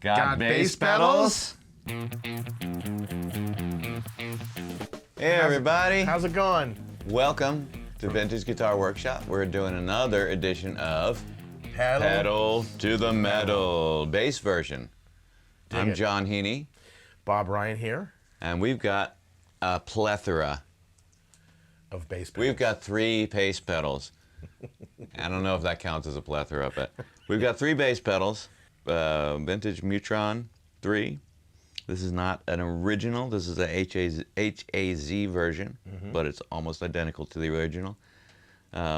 Got bass pedals? Hey everybody, How's it going? welcome to Vintage Guitar Workshop. We're doing another edition of Pedal to the Metal bass version. I'm it. John Heaney, Bob Ryan here and we've got a plethora. of bass pedals. We've got 3 bass pedals. I don't know if that counts as a plethora, but we've got 3 bass pedals. Vintage Mutron 3. This is not an original. This is a HAZ version, but it's almost identical to the original.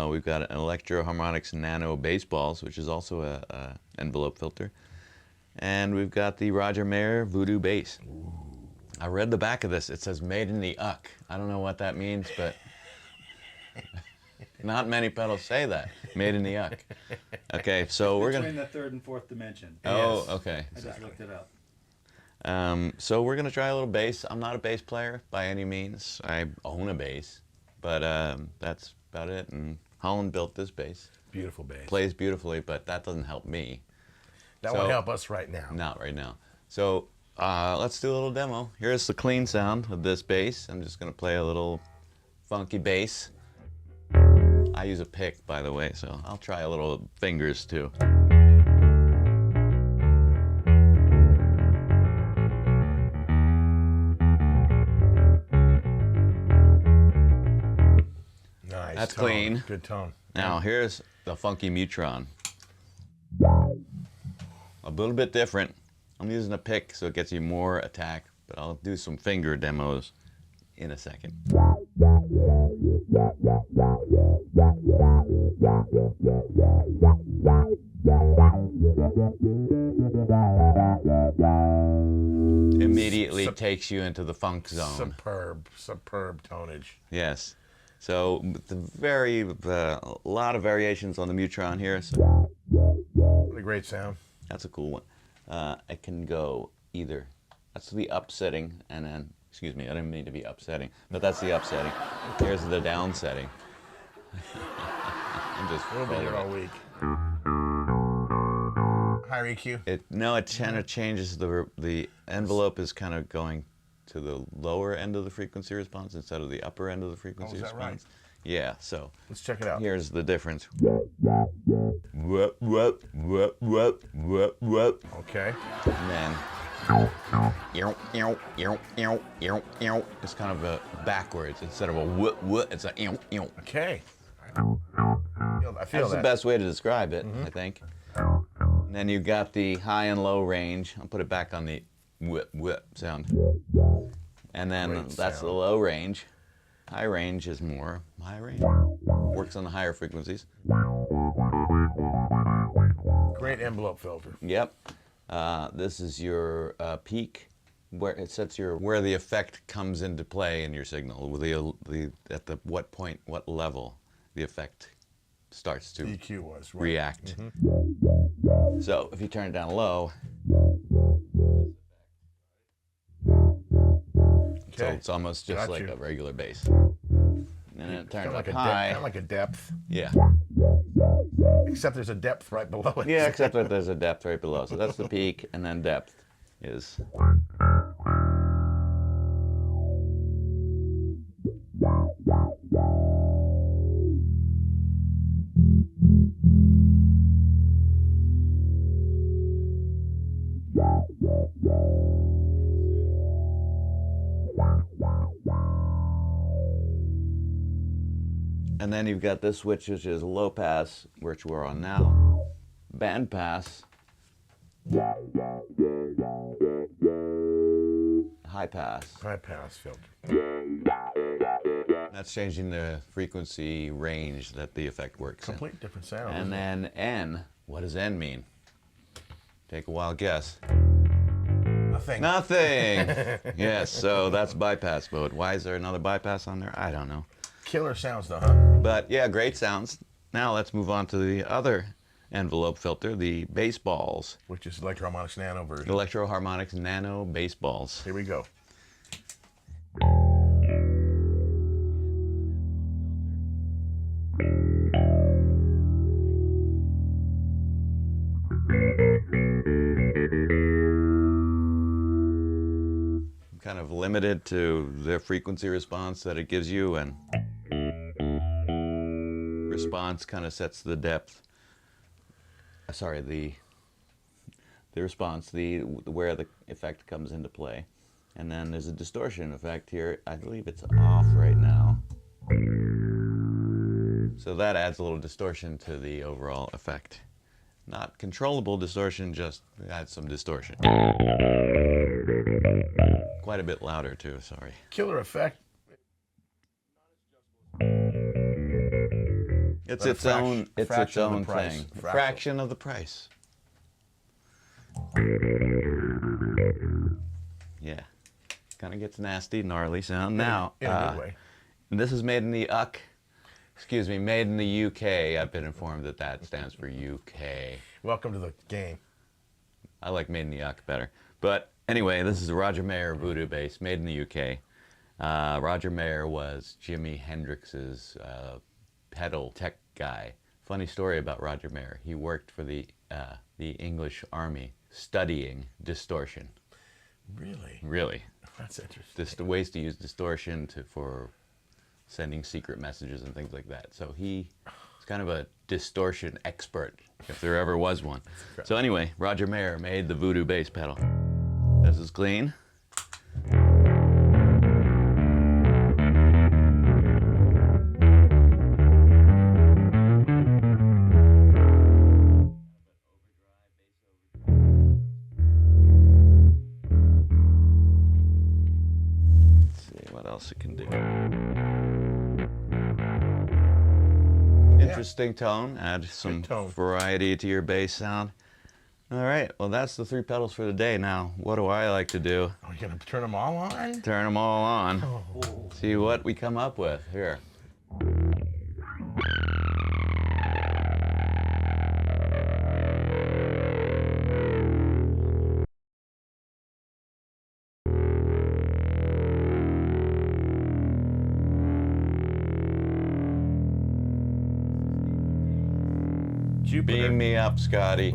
We've got an Electro Harmonix Nano bass balls, which is also a envelope filter. And we've got the Roger Mayer Voodoo bass. Ooh. I read the back of this. It says made in the UC. I don't know what that means, but not many pedals say that. Made in the UC. Okay, so we're Between gonna. the third and fourth dimension. Oh, Yes. okay. I just looked it up. So we're gonna try a little bass. I'm not a bass player by any means. I own a bass, but that's about it. And Holland built this bass. Beautiful bass. Plays beautifully, but that doesn't help me. That so- won't help us right now. Not right now. So let's do a little demo. Here's the clean sound of this bass. I'm just gonna play a little funky bass. I use a pick, by the way, so I'll try a little fingers too. Nice. That's tone. clean. Good tone. Now here's the funky Mutron. A little bit different. I'm using a pick so it gets you more attack, but I'll do some finger demos in a second. Immediately takes you into the funk zone. Superb tonnage. Yes. So a lot of variations on the Mutron here. So What a great sound. that's a cool one. It can go either. That's the up setting, and then, excuse me, I didn't mean to be upsetting, but that's the up setting. Here's the down setting. I'm just We'll be here all rolling week. Higher EQ. it. No, it kind of changes the envelope is kind of going to the lower end of the frequency response instead of the upper end of the frequency is that right? response. Yeah, so Let's check it out. here's the difference. Whoop, whoop, whoop, whoop, whoop, whoop. Okay. And then it's kind of a backwards instead of a whoop whoop. It's a Okay. I feel That's that. the best way to describe it, I think. And then you've got the high and low range. I'll put it back on the whip whip sound. And then Great that's the sound. low range. High range is more high range. Works on the higher frequencies. Great envelope filter. Yep. This is your peak, where it sets where the effect comes into play in your signal. At the what point, what level the effect starts to EQ was right. react. So if you turn it down low, so Okay. it's almost just Got like you. a regular bass. And then it turns Kinda up like high. kind of like a depth, Yeah. except there's a depth right below it. Yeah, except that there's a depth right below. So that's the peak, and then depth is. And then you've got this switch, which is low pass, which we're on now. Band pass. High pass. High pass filter. That's changing the frequency range that the effect works in. Complete different sound. And then N, what does N mean? Take a wild guess. Nothing. Nothing! Yes, so that's bypass mode. Why is there another bypass on there? I don't know. Killer sounds though, huh? But yeah, great sounds. Now let's move on to the other envelope filter, the bass balls. Which is Electro Harmonix Nano version. Electro Harmonix Nano bass balls. Here we go. kind of limited to the frequency response that it gives you, and response kind of sets the depth. Sorry, the response, where the effect comes into play. And then there's a distortion effect here. I believe it's off right now. So that adds a little distortion to the overall effect. Not controllable distortion, just adds some distortion. Quite a bit louder too, sorry. Killer effect. It's But a its own fraction of the price. thing. Fractal. Fraction of the price. Yeah. Kind of gets nasty, gnarly sound. Now, in a good way. this is made in the made in the UK. I've been informed that that stands for UK. Welcome to the game. I like made in the UK better. But anyway, this is a Roger Mayer voodoo bass, made in the UK. Roger Mayer was Jimi Hendrix's pedal tech guy. Funny story about Roger Mayer. He worked for the English Army studying distortion. Really? Really. That's interesting. Just the ways to use distortion for sending secret messages and things like that. So he's kind of a distortion expert, if there ever was one. So anyway, Roger Mayer made the voodoo bass pedal. This is clean. Else it can do. Interesting tone. Add some variety to your bass sound. All right. Well, that's the 3 pedals for today. Now, what do I like to do? Are you gonna turn them all on? Turn them all on. Oh. See what we come up with here. Jupiter. Beam me up, Scotty.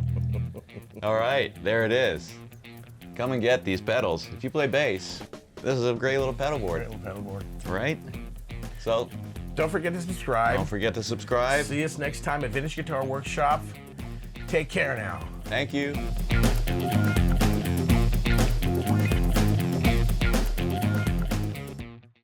All right, there it is. Come and get these pedals. If you play bass, this is a great little pedal board, Great little pedal board. right? So Don't forget to subscribe. don't forget to subscribe. See us next time at Vintage Guitar Workshop. Take care now. Thank you.